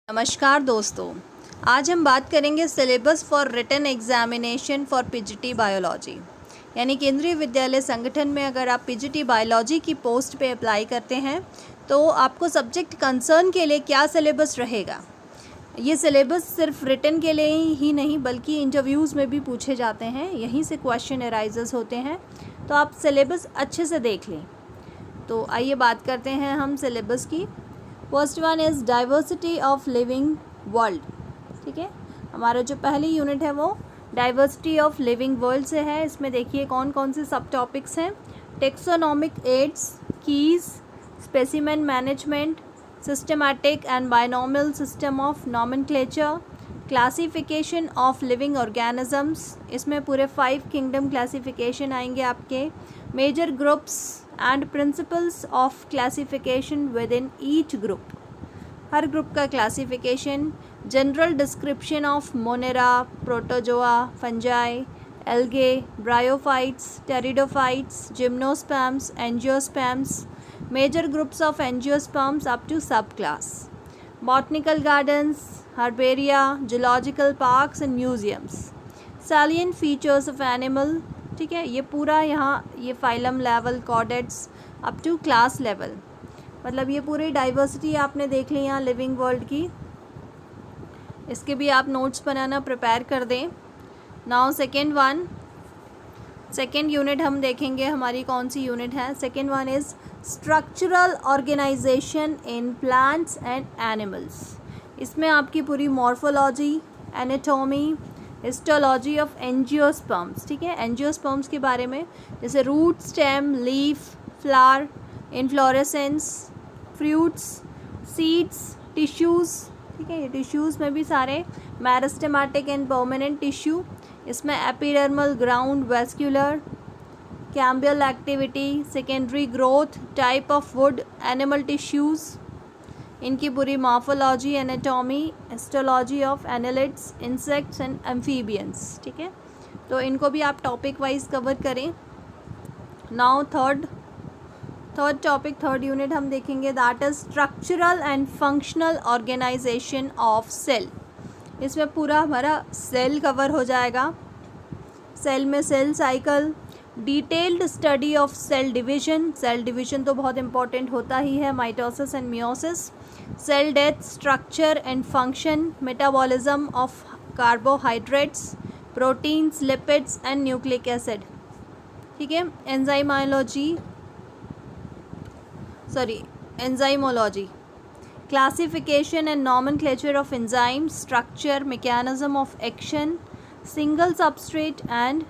नमस्कार दोस्तों, आज हम बात करेंगे syllabus for written examination for PGT biology. यानी केंद्रीय विद्यालय संगठन में अगर आप पीजीटी बायोलॉजी की पोस्ट पे अप्लाई करते हैं तो आपको सब्जेक्ट कंसर्न के लिए क्या सिलेबस रहेगा। ये सिलेबस सिर्फ रिटन के लिए ही नहीं बल्कि इंटरव्यूज़ में भी पूछे जाते हैं, यहीं से क्वेश्चन अराइजेस होते हैं, तो आप सिलेबस अच्छे से देख लें। तो आइए बात करते हैं हम सिलेबस की। First one is diversity of living world. ठीक है, हमारा जो पहली यूनिट है वो डाइवर्सिटी ऑफ लिविंग वर्ल्ड से है। इसमें देखिए कौन कौन से सब टॉपिक्स हैं। Taxonomic aids, keys, specimen management, systematic and binomial system of nomenclature, classification of living organisms, इसमें पूरे 5 किंगडम क्लासिफिकेशन आएंगे आपके, major groups and principles of classification within each group, हर ग्रुप का classification, general description of monera, protozoa, fungi, algae, bryophytes, pteridophytes, gymnosperms, angiosperms, major groups of angiosperms up to subclass, botanical gardens, herbaria, zoological parks and museums, salient features of animal. ठीक है, ये पूरा यहाँ ये phylum level, chordates up to class level, मतलब ये पूरी diversity आपने देख ली यहाँ लिविंग वर्ल्ड की। इसके भी आप नोट्स बनाना प्रिपेयर कर दें। नाउ सेकेंड यूनिट हम देखेंगे, हमारी कौन सी यूनिट है। Second one is structural organisation in plants and animals. इसमें आपकी पूरी morphology, anatomy, histology of angiosperms. ठीक है, एंजियोस्पर्म्स के बारे में, जैसे root, stem, leaf, flower, inflorescence, fruits, seeds, tissues. ठीक है, ये टिश्यूज़ में भी सारे मेरिस्टेमेटिक एंड परमानेंट टिश्यू, इसमें epidermal, ground, vascular, cambial activity, secondary growth, type of wood, animal tissues, इनकी पूरी morphology, anatomy, histology of annelids, insects and amphibians. ठीक है, तो इनको भी आप टॉपिक वाइज कवर करें। Now third topic, third unit हम देखेंगे, that is structural and functional organisation of cell. इसमें पूरा हमारा सेल कवर हो जाएगा। सेल में cell cycle, detailed study of cell division तो बहुत इंपॉर्टेंट होता ही है, mitosis and meiosis, cell death, structure and function, metabolism of carbohydrates, proteins, lipids and nucleic acid. ठीक है, enzymology, classification and nomenclature of enzymes, structure, mechanism of action, single substrate and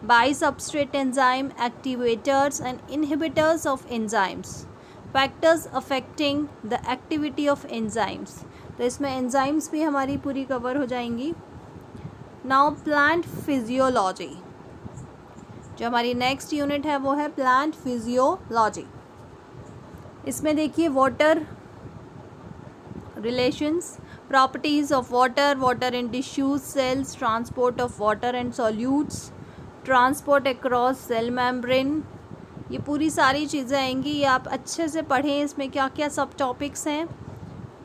bisubstrate enzyme, activators and inhibitors of enzymes, factors affecting the activity of enzymes. तो इसमें enzymes भी हमारी पूरी cover हो जाएंगी। Now plant physiology, जो हमारी next unit है वो है प्लांट फिजियोलॉजी। इसमें देखिए water relations, properties of water, water in tissues, cells, transport of water and solutes, transport across cell membrane, ये पूरी सारी चीज़ें आएंगी। ये आप अच्छे से पढ़ें, इसमें क्या क्या सब टॉपिक्स हैं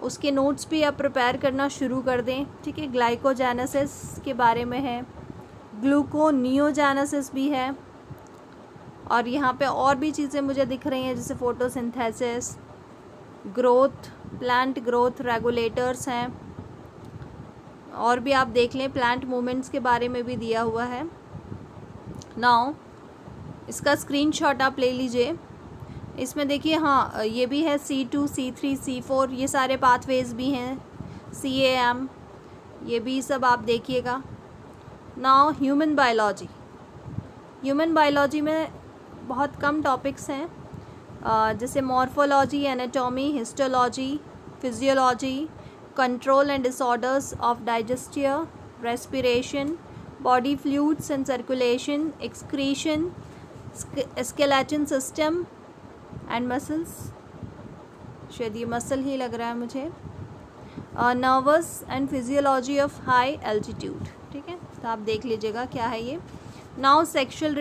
उसके नोट्स भी आप प्रिपेयर करना शुरू कर दें। ठीक है, ग्लाइकोजेनेसिस के बारे में है, ग्लूकोनियोजेनेसिस भी है, और यहाँ पे और भी चीज़ें मुझे दिख रही हैं जैसे photosynthesis, growth, plant growth regulators हैं, और भी आप देख लें, प्लांट मूवमेंट्स के बारे में भी दिया हुआ है। नाउ इसका स्क्रीनशॉट आप ले लीजिए। इसमें देखिए हाँ ये भी है C2, C3, C4, ये सारे पाथवेज भी हैं, CAM, ये भी सब आप देखिएगा। नाउ ह्यूमन बायोलॉजी में बहुत कम टॉपिक्स हैं, जैसे morphology, anatomy, histology, physiology, control and disorders of digestive, respiration, body fluids and circulation, excretion, skeleton system and muscles, शायद ये मसल ही लग रहा है मुझे, nervous and physiology of high altitude. ठीक है, तो आप देख लीजिएगा क्या है ये। नाउ सेक्शुअल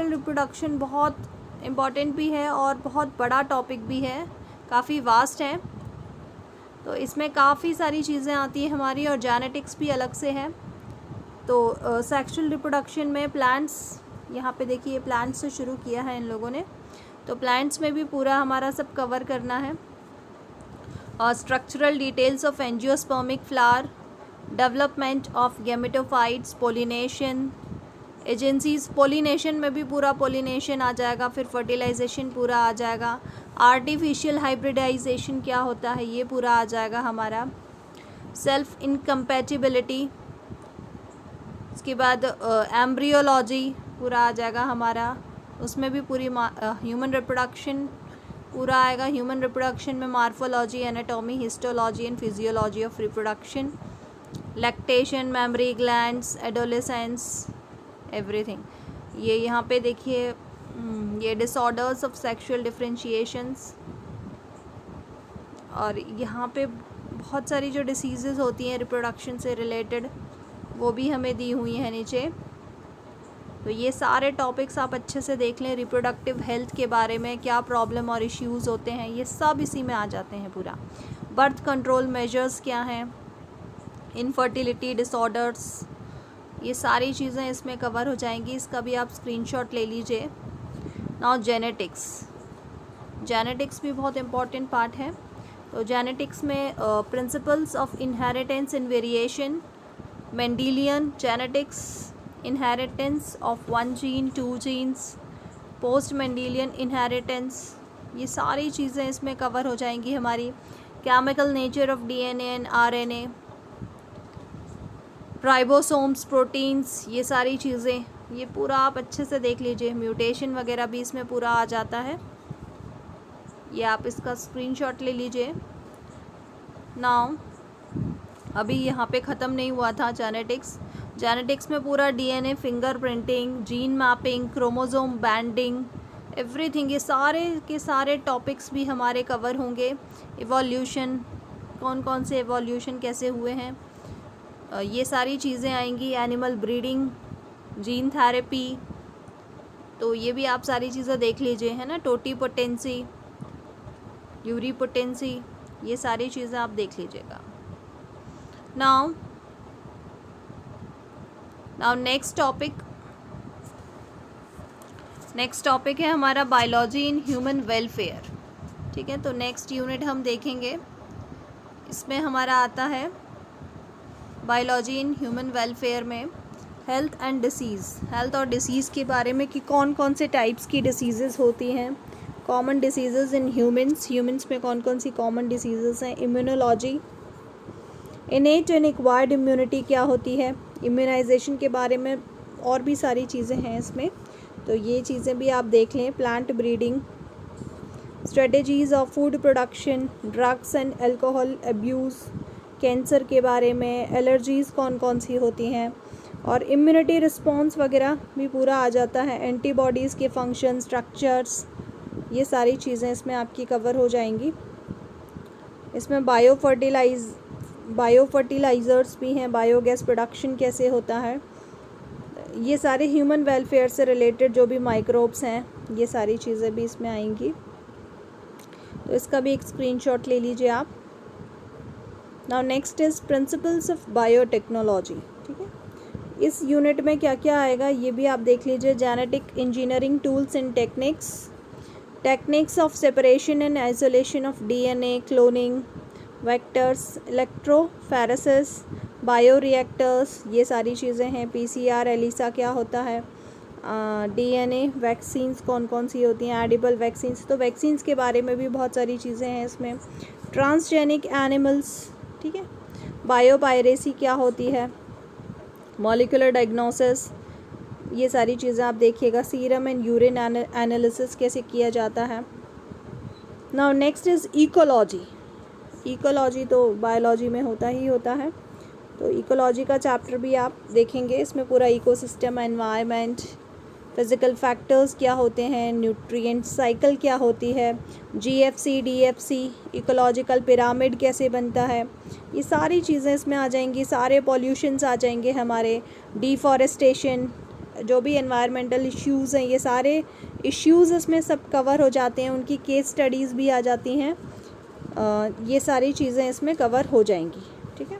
रिप्रोडक्शन बहुत इम्पॉर्टेंट भी है और बहुत बड़ा टॉपिक भी है, काफ़ी वास्ट है। तो इसमें काफ़ी सारी चीज़ें आती हैं हमारी, और जेनेटिक्स भी अलग से है। तो सेक्सुअल रिप्रोडक्शन में प्लांट्स, यहाँ पे देखिए प्लांट्स से शुरू किया है इन लोगों ने, तो प्लांट्स में भी पूरा हमारा सब कवर करना है। और structural details of angiospermic flower, development of gametophytes, pollination agencies, pollination में भी पूरा पोलिनेशन आ जाएगा, फिर फर्टिलाइजेशन पूरा आ जाएगा, आर्टिफिशियल हाइब्रिडाइजेशन क्या होता है ये पूरा आ जाएगा हमारा, सेल्फ इनकम्पैटिबिलिटी, उसके बाद एम्ब्रियोलॉजी पूरा आ जाएगा हमारा, उसमें भी पूरी ह्यूमन रिप्रोडक्शन पूरा आएगा। ह्यूमन रिप्रोडक्शन में morphology, anatomy, histology and physiology of reproduction, lactation, mammary glands, adolescence, everything. ये यहाँ पे देखिए ये डिसऑर्डर्स ऑफ सेक्सुअल डिफरेंशिएशंस, और यहाँ पे बहुत सारी जो डिसीज़ेज़ होती हैं रिप्रोडक्शन से रिलेटेड वो भी हमें दी हुई हैं नीचे। तो ये सारे टॉपिक्स आप अच्छे से देख लें, रिप्रोडक्टिव हेल्थ के बारे में क्या प्रॉब्लम और इश्यूज़ होते हैं ये सब इसी में आ जाते हैं पूरा। बर्थ कंट्रोल मेजर्स क्या हैं, इनफर्टिलिटी डिसऑर्डर्स, ये सारी चीज़ें इसमें कवर हो जाएंगी। इसका भी आप स्क्रीनशॉट ले लीजिए। नाउ जेनेटिक्स, जेनेटिक्स भी बहुत इम्पॉर्टेंट पार्ट है। तो जेनेटिक्स में principles of inheritance in variation, Mendelian genetics, inheritance of 1 gene 2 genes, post Mendelian inheritance, ये सारी चीज़ें इसमें कवर हो जाएंगी हमारी। Chemical nature of DNA and RNA, ribosomes, proteins, ये सारी चीज़ें ये पूरा आप अच्छे से देख लीजिए। म्यूटेशन वगैरह भी इसमें पूरा आ जाता है, ये आप इसका स्क्रीनशॉट ले लीजिए। नाउ अभी यहाँ पे ख़त्म नहीं हुआ था जेनेटिक्स। जेनेटिक्स में पूरा DNA fingerprinting, gene mapping, chromosome banding, everything, ये सारे के सारे टॉपिक्स भी हमारे कवर होंगे। इवोल्यूशन, कौन कौन से इवोल्यूशन कैसे हुए हैं, ये सारी चीज़ें आएंगी। एनिमल ब्रीडिंग, जीन थेरेपी, तो ये भी आप सारी चीज़ें देख लीजिए, है ना। टोटीपोटेंसी, यूरीपोटेंसी, ये सारी चीज़ें आप देख लीजिएगा। नाउ नेक्स्ट टॉपिक है हमारा बायोलॉजी इन ह्यूमन वेलफेयर। ठीक है, तो नेक्स्ट यूनिट हम देखेंगे, इसमें हमारा आता है बायोलॉजी इन ह्यूमन वेलफेयर में हेल्थ एंड डिसीज़, हेल्थ और डिसीज़ के बारे में कि कौन कौन से टाइप्स की डिसीज़ेज़ होती हैं, कॉमन डिसीज़ेज़ इन ह्यूमंस में कौन कौन सी कॉमन डिसीज़ेज़ हैं, इम्यूनोलॉजी, इनेट एंड एक्वायर्ड इम्यूनिटी क्या होती है, इम्यूनाइजेशन के बारे में और भी सारी चीज़ें हैं इसमें, तो ये चीज़ें भी आप देख लें। Plant breeding, strategies of food production, drugs and alcohol abuse, cancer के बारे में, एलर्जीज़ कौन कौन सी होती हैं, और इम्यूनिटी रिस्पॉन्स वगैरह भी पूरा आ जाता है। एंटीबॉडीज़ के फंक्शन, स्ट्रक्चर्स, ये सारी चीज़ें इसमें आपकी कवर हो जाएंगी। इसमें बायोफर्टिलाइज़र्स भी हैं, बायोगैस प्रोडक्शन कैसे होता है, ये सारे ह्यूमन वेलफेयर से रिलेटेड जो भी माइक्रोब्स हैं ये सारी चीज़ें भी इसमें आएंगी, तो इसका भी एक स्क्रीनशॉट ले लीजिए आप। Now next is principles of biotechnology. ठीक है, इस यूनिट में क्या क्या आएगा ये भी आप देख लीजिए। Genetic engineering tools and techniques, techniques of separation and isolation of DNA, cloning, vectors, electrophoresis, bioreactors, ये सारी चीज़ें हैं। पीसीआर, एलिसा क्या होता है, डीएनए, वैक्सीन्स कौन कौन सी होती हैं, एडिबल वैक्सीन्स, तो वैक्सीन्स के बारे में भी बहुत सारी चीज़ें हैं इसमें। ट्रांसजेनिक एनिमल्स, ठीक है, बायोपायरेसी क्या होती है, मॉलिक्यूलर डायग्नोसिस, ये सारी चीज़ें आप देखिएगा। सीरम एंड यूरिन एनालिसिस कैसे किया जाता है। Now next is ecology. Ecology तो बायोलॉजी में होता ही होता है, तो इकोलॉजी का चैप्टर भी आप देखेंगे। इसमें पूरा इकोसिस्टम, एनवायरनमेंट, फिज़िकल फैक्टर्स क्या होते हैं, न्यूट्रिएंट साइकिल क्या होती है, जीएफसी, डीएफसी, इकोलॉजिकल पिरामिड कैसे बनता है, ये सारी चीज़ें इसमें आ जाएंगी। सारे पॉल्यूशंस आ जाएंगे हमारे, डिफॉरेस्टेशन, जो भी एनवायरमेंटल इश्यूज़ हैं ये सारे इश्यूज़ इसमें सब कवर हो जाते हैं। उनकी केस स्टडीज़ भी आ जाती हैं ये सारी चीज़ें इसमें कवर हो जाएंगी। ठीक है,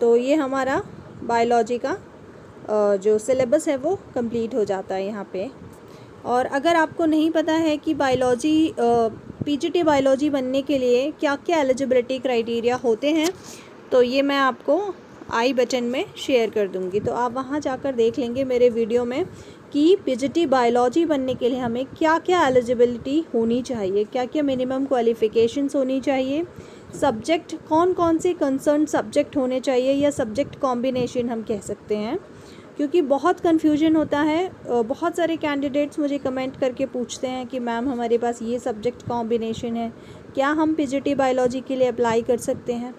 तो ये हमारा बायोलॉजी का जो सिलेबस है वो कंप्लीट हो जाता है यहाँ पे। और अगर आपको नहीं पता है कि बायोलॉजी पीजीटी बायोलॉजी बनने के लिए क्या क्या एलिजिबिलिटी क्राइटेरिया होते हैं, तो ये मैं आपको आई बटन में शेयर कर दूँगी, तो आप वहाँ जाकर देख लेंगे मेरे वीडियो में कि पीजीटी बायोलॉजी बनने के लिए हमें क्या क्या एलिजिबिलिटी होनी चाहिए, क्या क्या मिनिमम क्वालिफ़िकेशंस होनी चाहिए, सब्जेक्ट कौन कौन से कंसर्न सब्जेक्ट होने चाहिए या सब्जेक्ट कॉम्बिनेशन हम कह सकते हैं, क्योंकि बहुत कन्फ्यूजन होता है। बहुत सारे कैंडिडेट्स मुझे कमेंट करके पूछते हैं कि मैम हमारे पास ये सब्जेक्ट कॉम्बिनेशन है, क्या हम पीजीटी बायोलॉजी के लिए अप्लाई कर सकते हैं।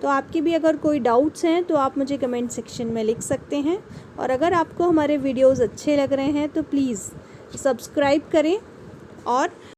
तो आपकी भी अगर कोई डाउट्स हैं तो आप मुझे कमेंट सेक्शन में लिख सकते हैं। और अगर आपको हमारे वीडियोस अच्छे लग रहे हैं तो प्लीज़ सब्सक्राइब करें और